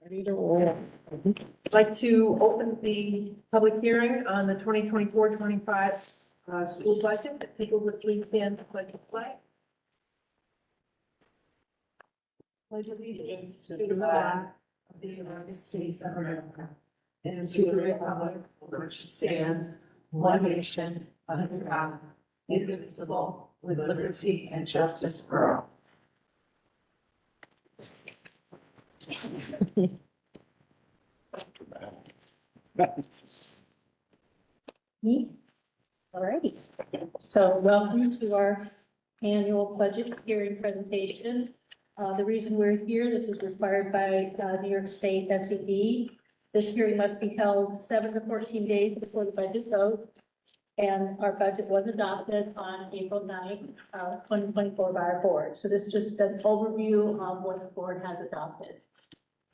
Ready to roll. I'd like to open the public hearing on the 2024-25 school budget. If people would please stand for the flag. Pledge allegiance to the flag of the United States of America and to the republic for which it stands, one nation, under God, indivisible, with liberty and justice for all. Me? All righty. So welcome to our annual budget hearing presentation. The reason we're here, this is required by New York State SED. This hearing must be held 7 to 14 days before the budget vote. And our budget was adopted on April 9th, 2024 by our board. So this is just an overview of what the board has adopted.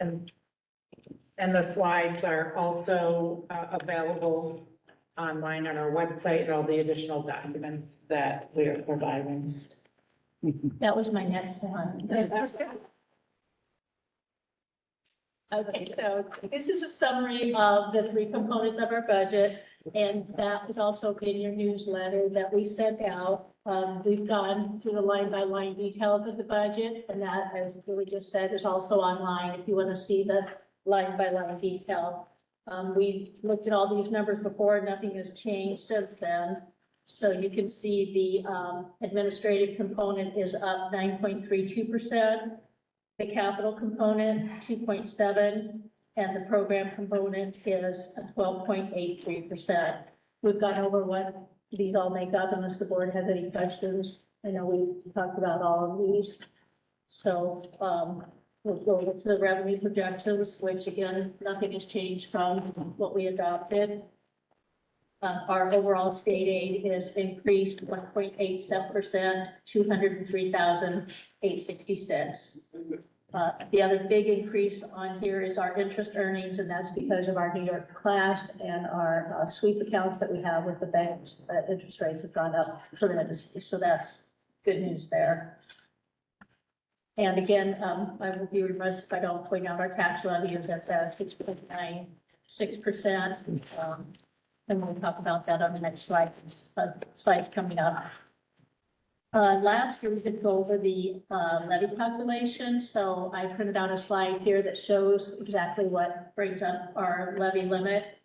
And the slides are also available online on our website and all the additional documents that we are providing. That was my next one. Okay, so this is a summary of the three components of our budget, and that was also in your newsletter that we sent out. We've gone through the line-by-line details of the budget, and that, as Julie just said, is also online if you want to see the line-by-line detail. We've looked at all these numbers before, nothing has changed since then. So you can see the administrative component is up 9.32%. The capital component, 2.7, and the program component is 12.83%. We've gone over what these all make up unless the board has any questions. I know we've talked about all of these. So we'll go to the revenue projections, which again, nothing has changed from what we adopted. Our overall state aid is increased 1.87%, 203,866. The other big increase on here is our interest earnings, and that's because of our New York class and our sweep accounts that we have with the banks. Interest rates have gone up tremendously, so that's good news there. And again, I will be remiss if I don't point out our tax levy is at 6.96%. And we'll talk about that on the next slide, slides coming up. Last year, we did go over the levy calculation. So I printed out a slide here that shows exactly what brings up our levy limit.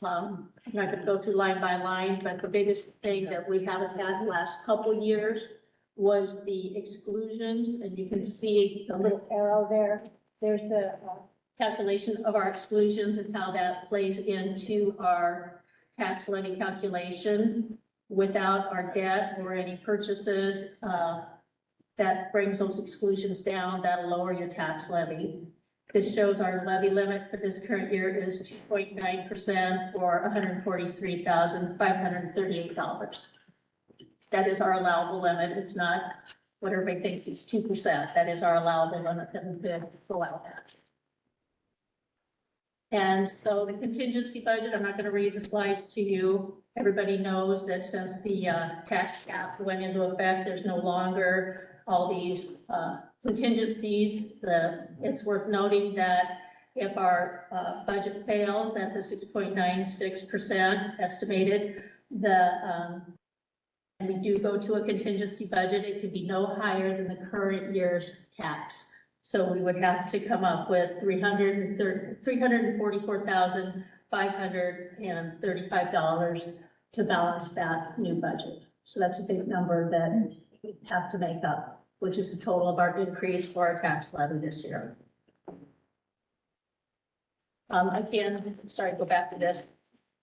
I'm not going to go through line by line, but the biggest thing that we haven't had the last couple of years was the exclusions. And you can see the little arrow there. There's the calculation of our exclusions and how that plays into our tax levy calculation. Without our debt or any purchases, that brings those exclusions down. That'll lower your tax levy. This shows our levy limit for this current year is 2.9% or $143,538. That is our allowable limit. It's not what everybody thinks it's 2%. That is our allowable limit that we could go out at. And so the contingency budget, I'm not going to read the slides to you. Everybody knows that since the tax cap went into effect, there's no longer all these contingencies. It's worth noting that if our budget fails at the 6.96% estimated, and we do go to a contingency budget, it could be no higher than the current year's tax. So we would have to come up with $344,535 to balance that new budget. So that's a big number that we have to make up, which is the total of our increase for our tax levy this year. Again, sorry, go back to this.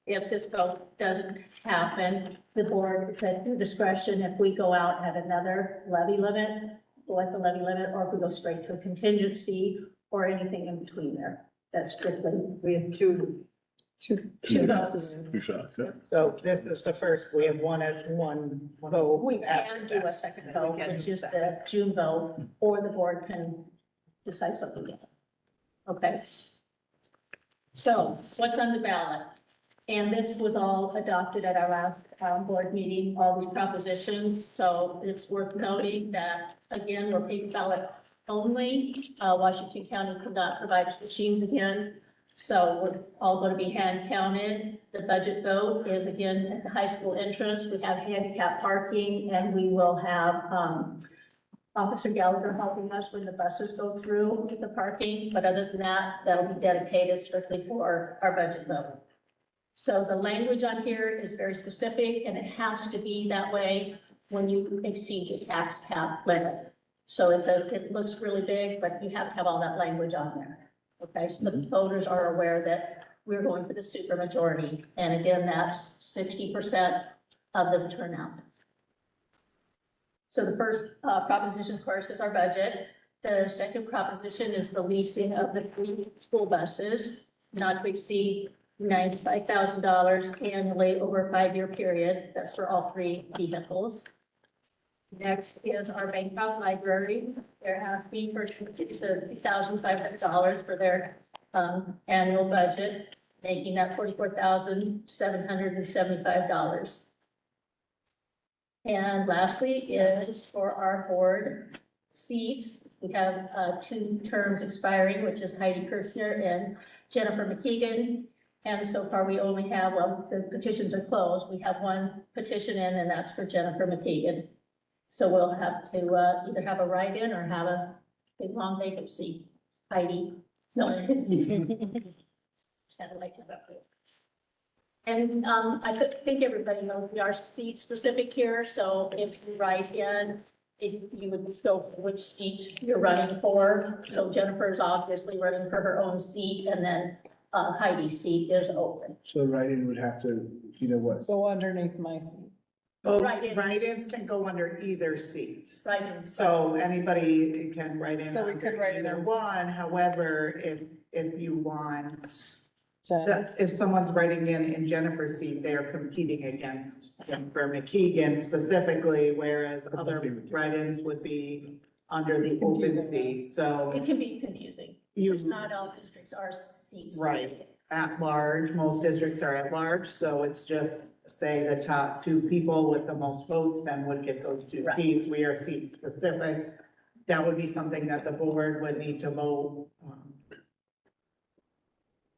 If this vote doesn't happen, the board is at their discretion if we go out at another levy limit, go at the levy limit, or if we go straight to a contingency or anything in between there. That's strictly, We have two votes. Two shots, yeah. So this is the first, we have one vote. We can after do that. a second vote, which is the June vote, or the board can decide something else. Okay. So what's on the ballot? And this was all adopted at our last board meeting, all these propositions. So it's worth noting that, again, we're paper ballot only. Washington County could not provide machines again. So it's all going to be hand counted. The budget vote is again at the high school entrance. We have handicap parking and we will have, Officer Gallagher helping us when the buses go through with the parking. But other than that, that'll be dedicated strictly for our budget vote. So the language on here is very specific and it has to be that way when you exceed the tax cap limit. So it looks really big, but you have to have all that language on there. Okay, so the voters are aware that we're going for the supermajority. And again, that's 60% of the turnout. So the first proposition, of course, is our budget. The second proposition is the leasing of the 3 school buses, not to exceed $95,000 annually over a 5-year period. That's for all 3 vehicles. Next is our Bancroft Library. They're asking for $2,500 for their annual budget, making that $44,775. And lastly is for our board seats. We have 2 terms expiring, which is Heidi Kirchner and Jennifer McKeegan. And so far, we only have, well, the petitions are closed. We have 1 petition in, and that's for Jennifer McKeegan. So we'll have to either have a write-in or have a big long vacancy. Heidi. So. Satellite is up there. And I think everybody knows we are seat specific here. So if you write in, you would go for which seat you're running for. So Jennifer is obviously running for her own seat, and then Heidi's seat is open. So write-in would have to, what? Go underneath my seat. Well, Write-in. write-ins can go under either seat. Right. So anybody can write in So we could under write in either on- one. However, if you want, Jen, if someone's writing in Jennifer's seat, they are competing against Jennifer McKeegan specifically, whereas other write-ins would be under the open confusing. seat. So It can be confusing. you, Not all districts are seats. Right. at large, most districts are at large, so it's just say the top 2 people with the most votes then would get those 2 Right. seats. We are seat specific. That would be something that the board would need to vote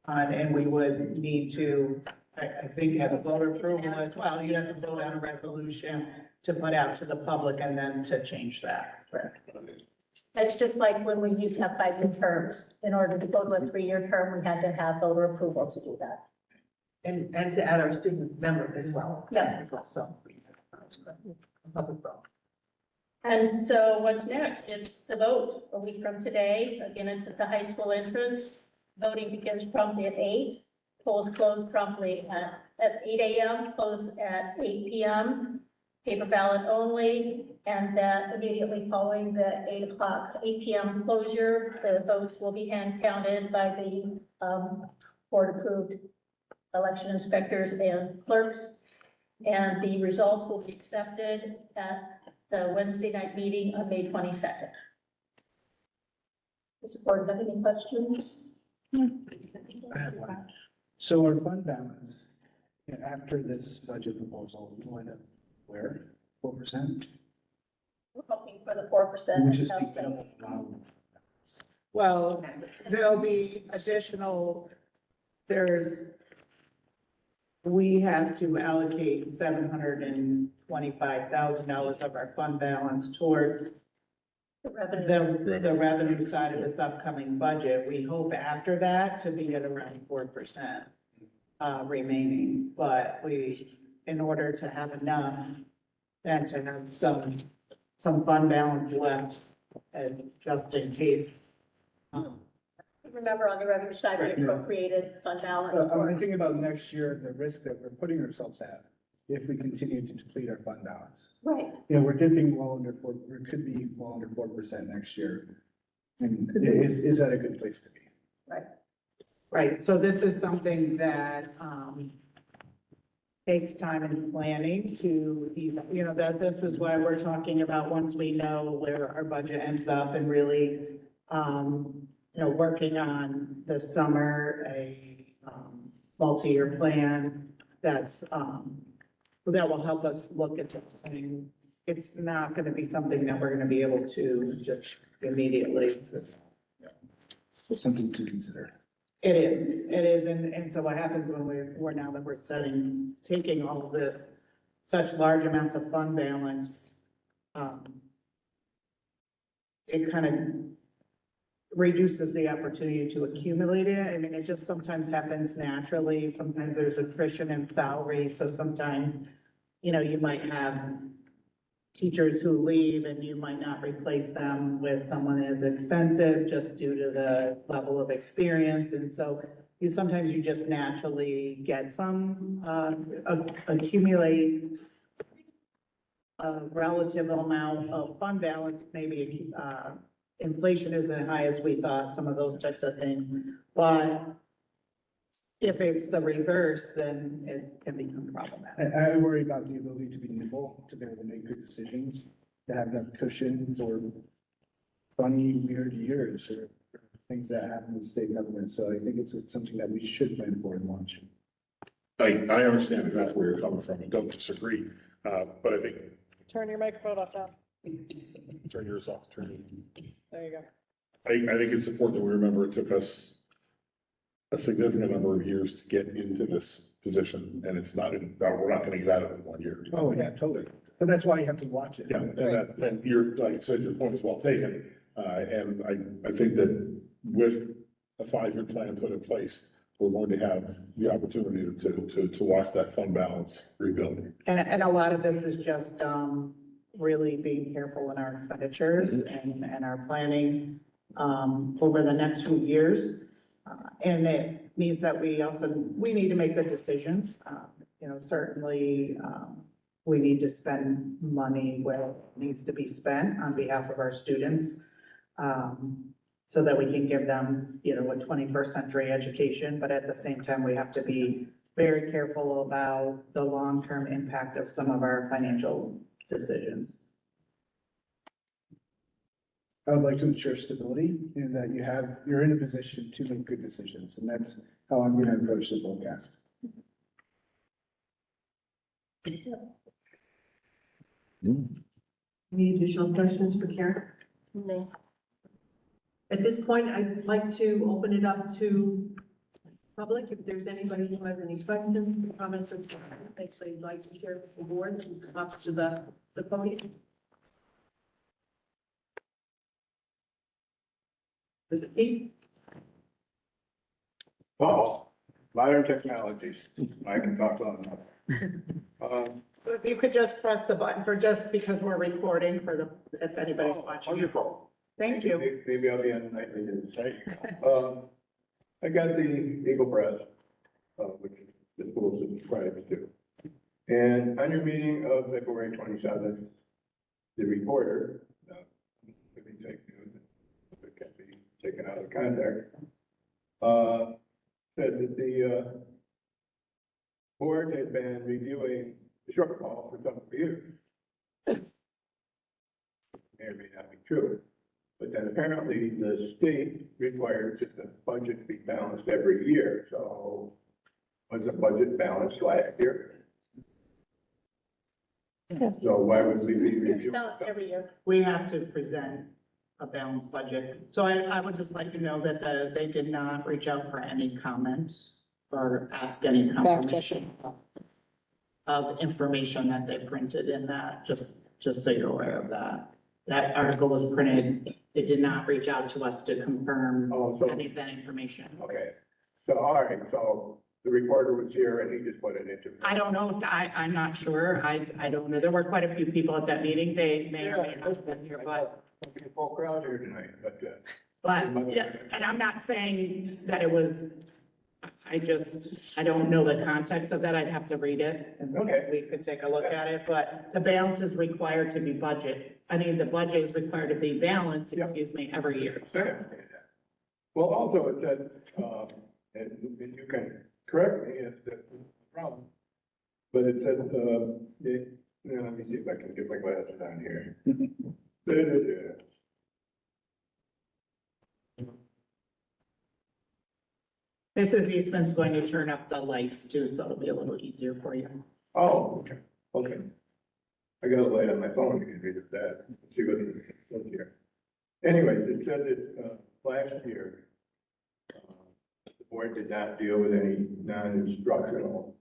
on, and we would need to, I think, have a voter approval as well. You'd have to vote on a resolution to put out to the public and then to change that. It's just like when we used to have 5-year terms. In order to go to a 3-year term, we had to have voter approval to do that. And to add our student member as well. Yeah. As well, so. Public vote. And so what's next? It's the vote a week from today. Again, it's at the high school entrance. Voting begins promptly at 8. Polls close promptly at 8 a.m., close at 8 p.m. Paper ballot only, and that immediately following the 8 p.m. closure, the votes will be hand counted by the board-approved election inspectors and clerks. And the results will be accepted at the Wednesday night meeting on May 22nd. Does the board have any questions? I have one. So our fund balance, after this budget proposal, will end up where? 4%? We're hoping for the 4%. Which is the minimum amount. Well, there'll be additional, we have to allocate $725,000 of our fund balance towards The revenue. the revenue side of this upcoming budget. We hope after that to be at around 4%, remaining, but in order to have enough and to have some fund balance left, and just in case. Remember, on the revenue side, we Right, yeah. appropriated fund balance. I'm thinking about next year, the risk that we're putting ourselves at if we continue to deplete our fund balance. Right. We're dipping well under 4, or could be well under 4% next year. And is that a good place to be? Right, so this is something that, takes time and planning to, that this is why we're talking about once we know where our budget ends up and really, working on this summer, a, multi-year plan that's, that will help us look at this. I mean, it's not gonna be something that we're gonna be able to just immediately. It's something to consider. It is, and so what happens when we're now that we're taking all of this, such large amounts of fund balance, it kind of reduces the opportunity to accumulate it. I mean, it just sometimes happens naturally. Sometimes there's attrition in salary, so sometimes, you might have teachers who leave and you might not replace them with someone as expensive just due to the level of experience. And so sometimes you just naturally get some, accumulate a relative amount of fund balance, maybe, inflation isn't high as we thought, some of those types of things. But if it's the reverse, then it can become problematic. I worry about the ability to be nimble, to be able to make good decisions, to have enough cushion for funny, weird years or things that happen in state government. So I think it's something that we should plan for and launch. I understand exactly where you're coming from and don't disagree, but I think, Turn your microphone off, Tom. turn yours off, There you go. I think it's important that we remember it took us a significant number of years to get into this position, and we're not gonna get out of it in 1 year. Oh, yeah, totally. But that's why you have to watch it. Yeah, and you're, like you said, your point is well taken, and I think that with a 5-year plan put in place, we're going to have the opportunity to watch that fund balance rebuild. And a lot of this is just, really being careful in our expenditures and our planning, over the next few years. And it means that we need to make good decisions. Certainly, we need to spend money where it needs to be spent on behalf of our students. So that we can give them, a 21st century education, but at the same time, we have to be very careful about the long-term impact of some of our financial decisions. I would like to ensure stability and that you're in a position to make good decisions. And that's how I'm going to approach the forecast. Any additional questions for Karen? No. At this point, I'd like to open it up to public. If there's anybody who has any questions, comments, or things they'd like to share with the board, you can come up to the podium. Is it Pete? Oh, modern technologies. I can talk on that. If you could just press the button just because we're recording if anybody's watching. Wonderful. Thank you. Maybe I'll be on the nightly news. I got the Eagle Press, which the school subscribes to. And on your meeting of February 27th, the reporter, could be fake news, it can be taken out of context, said that the board had been reviewing the shortfall for some years. May or may not be true. But then apparently the state requires that the budget be balanced every year. So was the budget balanced last year? So why would we be It's reviewing? balanced every year. We have to present a balanced budget. So I would just like to know that they did not reach out for any comments or ask any confirmation of information that they printed in that, just so you're aware of that. That article was printed. It did not reach out to us to confirm Oh, so, any of that information. okay. So, all right, so the reporter was here and he just put it into. I don't know, I'm not sure. I don't know. There were quite a few people at that meeting. They may or may not have been here, but. Okay, full crowd here tonight, but, But, yeah, and I'm not saying that it was, I don't know the context of that. I'd have to read it. And Okay. we could take a look at it, but the balance is required to be the budget is required to be balanced, Yeah. every year. well, also it said, and you can correct me if that's a problem, but it said, let me see if I can get my glasses on here. Mrs. Eastman's going to turn up the lights too, so it'll be a little easier for you. Oh, okay. I got a light on my phone, you can read it that, see what's here. Anyways, it said that, last year, the board did not deal with any non-instructional.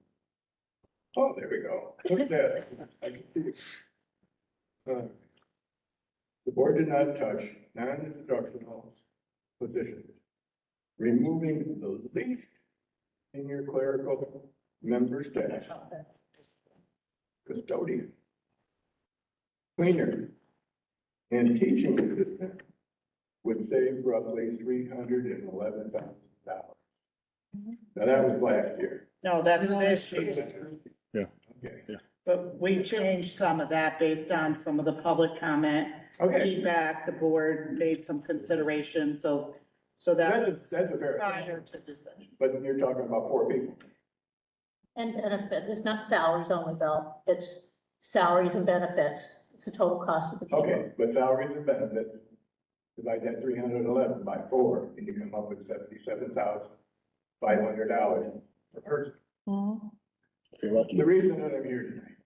Oh, there we go. Look at that. I can see it. The board did not touch non-instructional positions, removing the least in your clerical member staff, custodian, cleaner, and teaching assistant would save roughly $311,000. Now, that was last year. No, that's this year. Okay. But we changed some of that based on some of the public comment, Okay, feedback, the board made some considerations, so that was that's a fair, prior to decision. but you're talking about 4 people. And benefits, it's not salaries only, Bill, it's salaries and benefits, it's the total cost of the people. Okay, but salaries and benefits, divide that 311 by 4, and you come up with $77,500 per person. If you're lucky. The reason that I'm here tonight,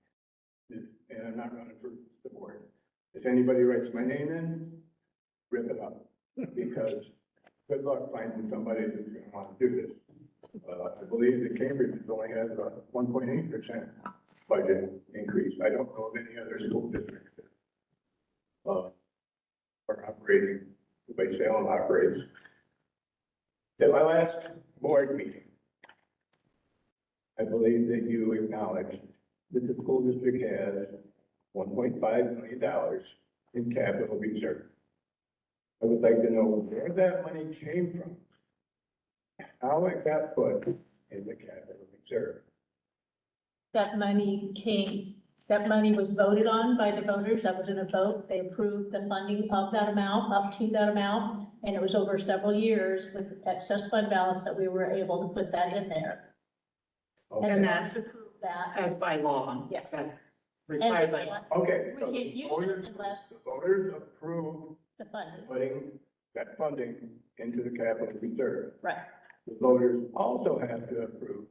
is, and I'm not running for the board, if anybody writes my name in, rip it up, because good luck finding somebody that's gonna want to do this. I believe that Cambridge only has a 1.8% budget increase. I don't know of any other school districts that are operating the way Salem operates. At my last board meeting, I believe that you acknowledged that the school district has $1.5 million in capital reserve. I would like to know where that money came from, how it got put in the capital reserve. That money was voted on by the voters, that was in a vote, they approved the funding of that amount, up to that amount, and it was over several years with excess fund balance that we were able to put that in there. Okay. And that's Approved that, as by law. Yeah. That's and required we by law. can't, Okay. we so can't the use voters- it unless The voters approved the funding, putting that funding into the capital reserve. right, The voters also have to approve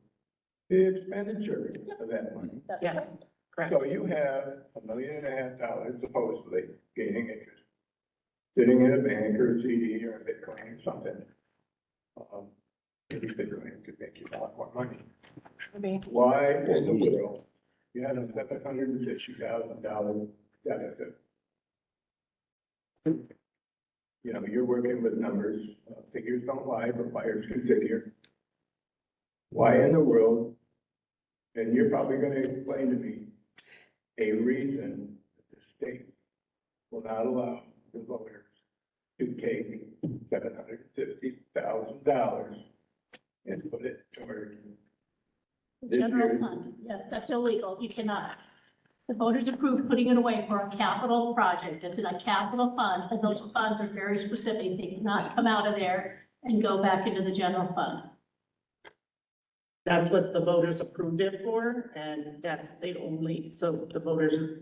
the expenditure of that money. that's Yeah. correct. Correct. So you have $1.5 million supposedly gaining interest, sitting in a bank or a CD or a Bitcoin or something. Maybe Bitcoin could make you a lot more money. Why in the world, you had a $750,000 deficit? You know, you're working with numbers, figures don't lie, but liars can figure. Why in the world, and you're probably gonna explain to me a reason that the state will not allow the voters to take $750,000 and put it toward The this general year. fund, yeah, that's illegal, you cannot. The voters approved putting it away for a capital project, it's in a capital fund, and those funds are very specific, they cannot come out of there and go back into the general fund. That's what the voters approved it for, and that's the only, so the voters.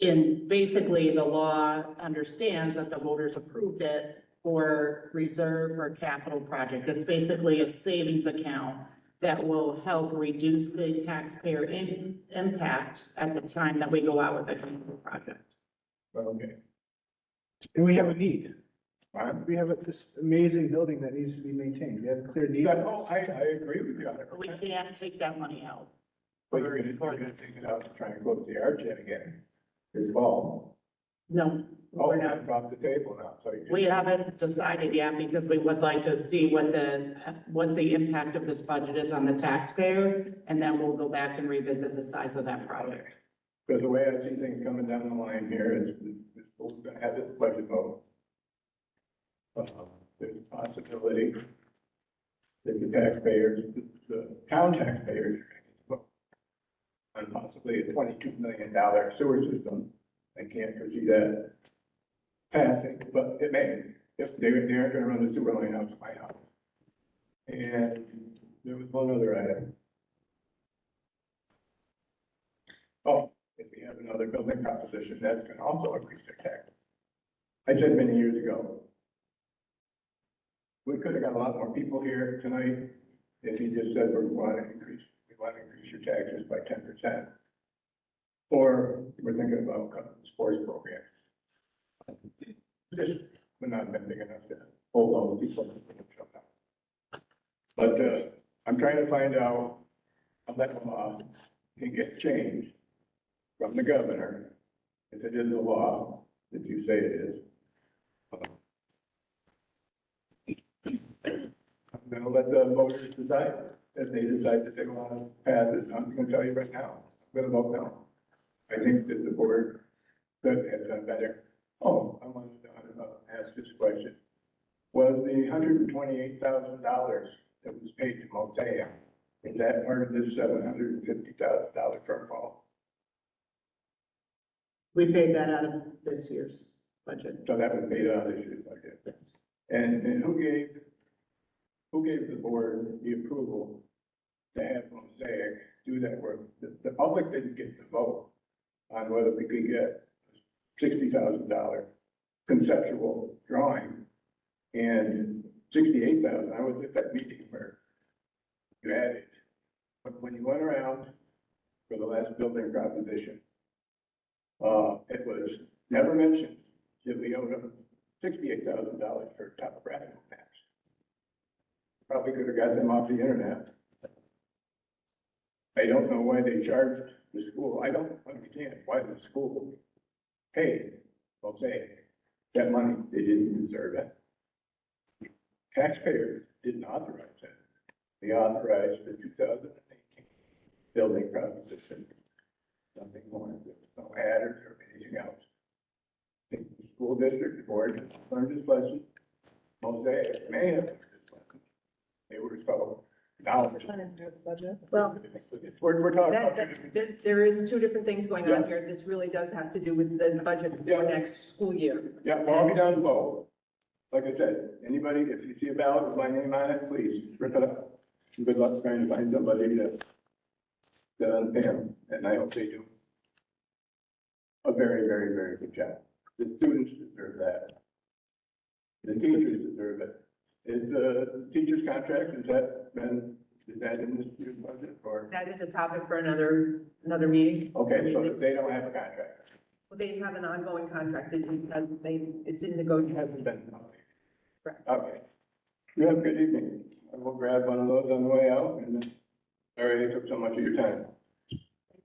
In basically, the law understands that the voters approved it for reserve or capital project. It's basically a savings account that will help reduce the taxpayer impact at the time that we go out with a capital project. Okay. And we have a need. Fine. We have this amazing building that needs to be maintained. We have a clear need. for No, this. I agree with you on it. We can't take that money out. But you're gonna take it out to try and close the arch yet again, this fall. No, Oh, we're not. it's off the table now, so you. We haven't decided yet because we would like to see what the impact of this budget is on the taxpayer. And then we'll go back and revisit the size of that project. Okay. Because the way I see things coming down the line here is, this school's gonna have this budget vote. There's a possibility that the taxpayers, the town taxpayers, and possibly a $22 million sewer system. I can't foresee that passing, but it may, if they aren't gonna run the sewer line out to my house. And there was one other item. Oh, if we have another building proposition, that's gonna also increase their taxes. I said many years ago, we could have got a lot more people here tonight if you just said we want to increase your taxes by 10%. Or we're thinking about cutting the sports program. This would not have been big enough to hold all the people. But, I'm trying to find out how that law can get changed from the governor, if it is a law that you say it is. I'm gonna let the voters decide, if they decide that they want to pass it, I'm gonna tell you right now, I'm gonna vote no. I think that the board could have done better. Oh, I wanted to ask this question. Was the $128,000 that was paid to Mosaic, is that part of this $750,000 shortfall? We paid that out of this year's budget. So that was paid out of this year's budget. And who gave the board the approval to have Mosaic do that work? The public didn't get to vote on whether we could get $60,000 conceptual drawing and $68,000. I was at that meeting where you had it. But when you went around for the last building proposition, it was never mentioned that we owed them $68,000 for topographical maps. Probably could have got them off the internet. I don't know why they charged the school. I don't understand why the school paid Mosaic that money. They didn't deserve it. Taxpayers didn't authorize it. They authorized the 2018 building proposition. Nothing more. There was no adders or anything else. I think the school district board learned this lesson. Mosaic may have learned this lesson. They were told. Now, Well, we're talking about. there is two different things going on here. This really does have to do with the budget Yeah. for next school year. Yeah, well, I'll be down below. Like I said, anybody, if you see a ballot with my name on it, please rip it up. Good luck trying to find somebody to unpay them, and I hope they do a very, very, very good job. The students deserve that. The teachers deserve it. Is the teacher's contract, is that in this year's budget or? That is a topic for another meeting. Okay, so they don't have a contract. They have an ongoing contract. It's in It negotiation. hasn't been. Correct. Okay. You have a good evening. I will grab one of those on the way out and then, sorry I took so much of your time.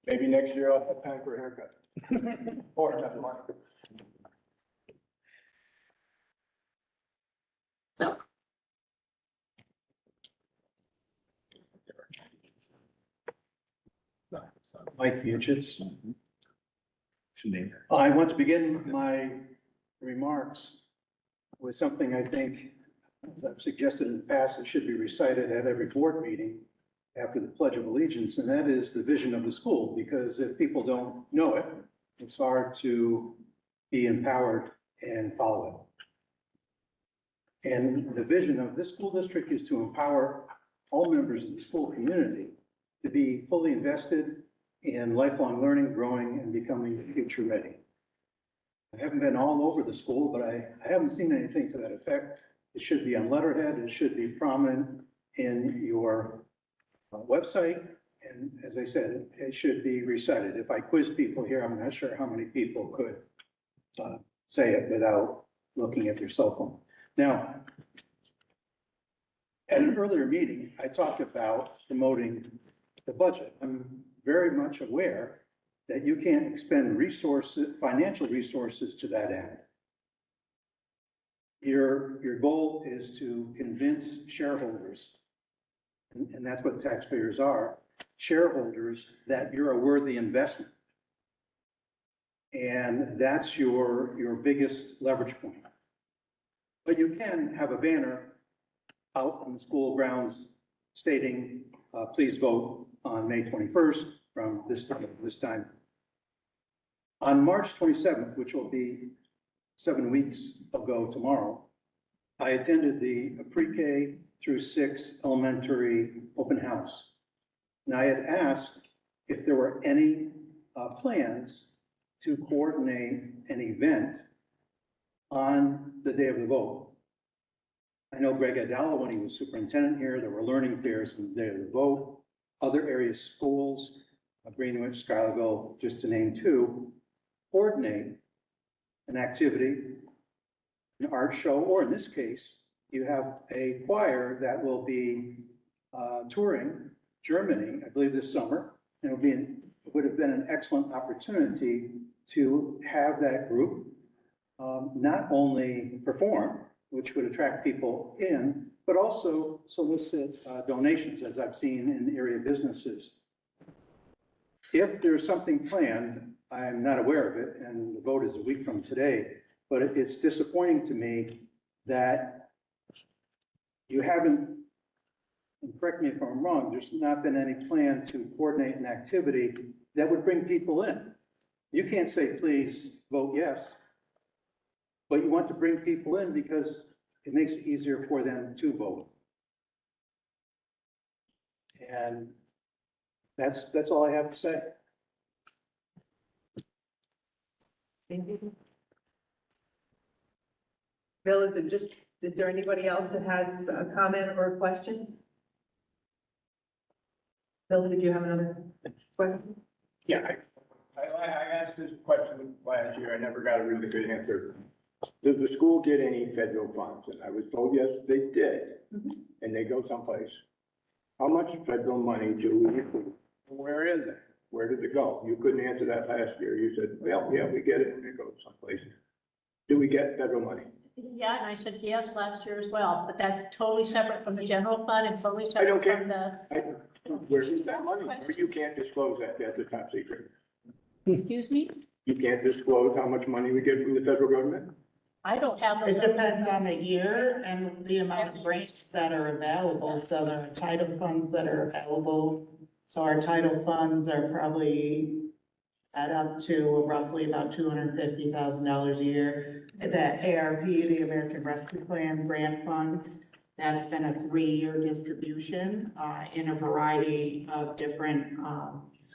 Maybe next year I'll have time for a haircut. Or not money. Mike Fuchs. I want to begin my remarks with something I think, as I've suggested in the past, it should be recited at every board meeting after the Pledge of Allegiance, and that is the vision of the school, because if people don't know it, it's hard to be empowered and follow it. And the vision of this school district is to empower all members of the school community to be fully invested in lifelong learning, growing, and becoming future ready. I haven't been all over the school, but I haven't seen anything to that effect. It should be on letterhead, it should be prominent in your website, and as I said, it should be recited. If I quiz people here, I'm not sure how many people could say it without looking at their cell phone. Now, at an earlier meeting, I talked about promoting the budget. I'm very much aware that you can't expend resources, financial resources to that end. Your goal is to convince shareholders, and that's what taxpayers are, shareholders, that you're a worthy investment. And that's your biggest leverage point. But you can have a banner out on the school grounds stating, please vote on May 21st from this time to this time. On March 27th, which will be 7 weeks ago tomorrow, I attended the pre-K through 6 elementary open house. And I had asked if there were any plans to coordinate an event on the day of the vote. I know Greg Adala, when he was superintendent here, there were learning fairs on the day of the vote. Other area schools, Greenwich, Schuylerville, just to name two, coordinate an activity, an art show, or in this case, you have a choir that will be touring Germany, I believe this summer. And it would have been an excellent opportunity to have that group not only perform, which would attract people in, but also solicit donations, as I've seen in area businesses. If there's something planned, I'm not aware of it, and the vote is a week from today, but it's disappointing to me that you haven't, and correct me if I'm wrong, there's not been any plan to coordinate an activity that would bring people in. You can't say, please vote yes, but you want to bring people in because it makes it easier for them to vote. And that's all I have to say. Thank you. Bill, is there anybody else that has a comment or a question? Bill, did you have another question? Yeah, I asked this question last year. I never got a really good answer. Does the school get any federal funds? And I was told, yes, they did. And they go someplace. How much federal money do we receive? Where is it? Where does it go? You couldn't answer that last year. You said, well, yeah, we get it and it goes someplace. Do we get federal money? Yeah, and I said yes last year as well, but that's totally separate from the general fund and totally I don't separate care. from the, Where is that money? You can't disclose that. That's a top secret. excuse me? You can't disclose how much money we get from the federal government? I don't have those. It depends on the year and the amount of grants that are available. So there are title funds that are available. So our title funds are probably add up to roughly about $250,000 a year. The ARP, the American Rescue Plan grant funds, that's been a 3-year distribution in a variety of different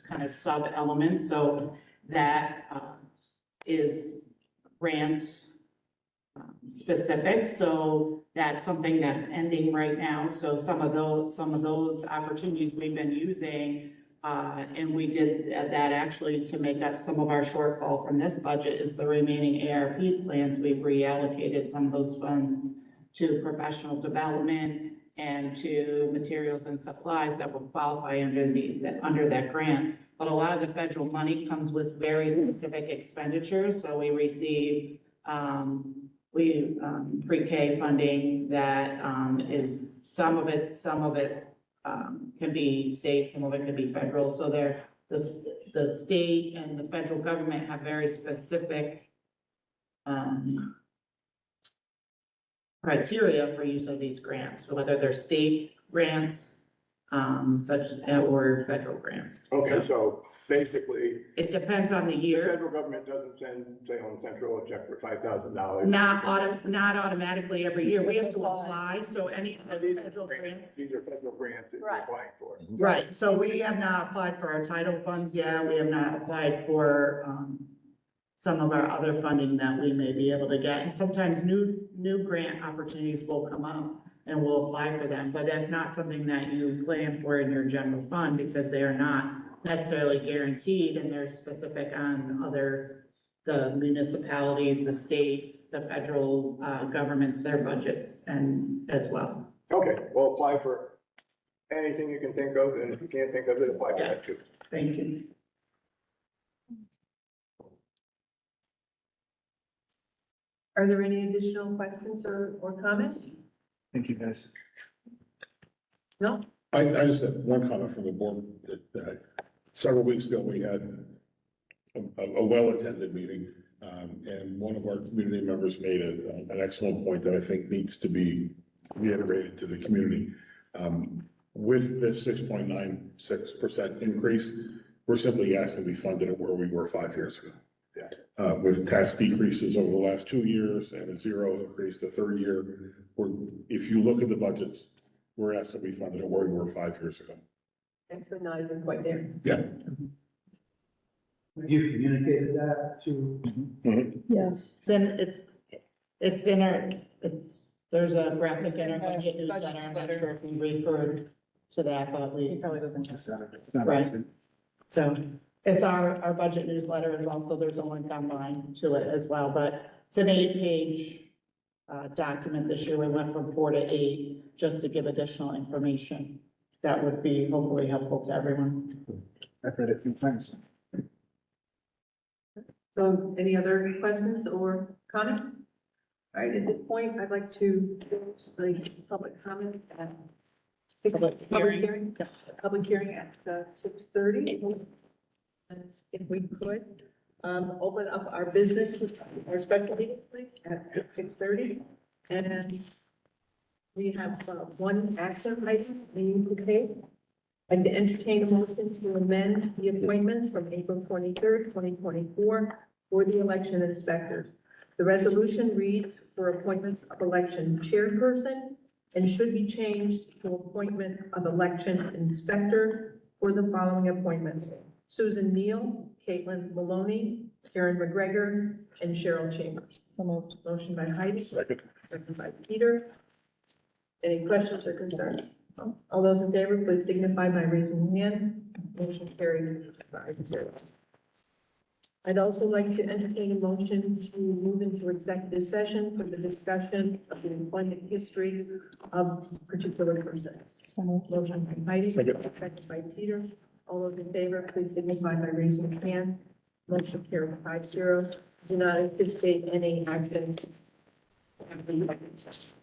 kind of sub-elements. So that is grants specific. So that's something that's ending right now. So some of those opportunities we've been using, and we did that actually to make up some of our shortfall from this budget is the remaining ARP plans. We've reallocated some of those funds to professional development and to materials and supplies that will qualify under that grant. But a lot of the federal money comes with very specific expenditures. So we receive pre-K funding that is some of it can be state, some of it can be federal. So the state and the federal government have very specific criteria for use of these grants, whether they're state grants, or federal grants. Okay, so basically, It depends on the the year. federal government doesn't send, say, Home Central a check for $5,000. Not automatically every year. We have to apply, so any of the These are federal grants. These are federal grants that you're Right. applying for. Right, so we have not applied for our title funds yet. We have not applied for, some of our other funding that we may be able to get. And sometimes new grant opportunities will come up and we'll apply for them, but that's not something that you plan for in your general fund because they are not necessarily guaranteed and they're specific on the municipalities, the states, the federal, governments, their budgets and as well. Okay, well, apply for anything you can think of, and if you can't think of it, apply for that Yes, too. thank you. Are there any additional questions or comments? Thank you, guys. No? I just have one comment from the board that several weeks ago, we had a well-attended meeting. And one of our community members made an excellent point that I think needs to be reiterated to the community. With this 6.96% increase, we're simply asking to be funded at where we were 5 years ago. With tax decreases over the last 2 years and a 0 increase the third year, if you look at the budgets, we're asked to be funded at where we were 5 years ago. Actually, not even quite there. Yeah. You communicated that to? Yes. It's in our, there's a graphic in our budget newsletter. I'm not sure if we referred to that, but we. Probably doesn't. Right. So It's our budget newsletter is also, there's a link online to it as well, but it's an 8-page document. This year we went from 4 to 8, just to give additional information that would be hopefully helpful to everyone. I've read it a few times. So any other questions or comments? All right, at this point, I'd like to close the public comment at Public hearing. Public hearing at 6:30. And if we could, open up our business with our special meeting, please, at 6:30. And we have one action item we need to take. I'd entertain a motion to amend the appointments from April 23rd, 2024 for the election inspectors. The resolution reads for appointments of election chairperson and should be changed to appointment of election inspector for the following appointments: Susan Neal, Caitlin Maloney, Karen McGregor, and Cheryl Chambers. So moved. Motion by Heidi, Second. second by Peter. Any questions or concerns? All those in favor, please signify by raising your hand. Motion carried 5-0. I'd also like to entertain a motion to move into executive session for the discussion of the employment history of particular persons. Motion by Heidi, second by Peter. All those in favor, please signify by raising your hand. Motion carried 5-0. Do not anticipate any action after the executive session.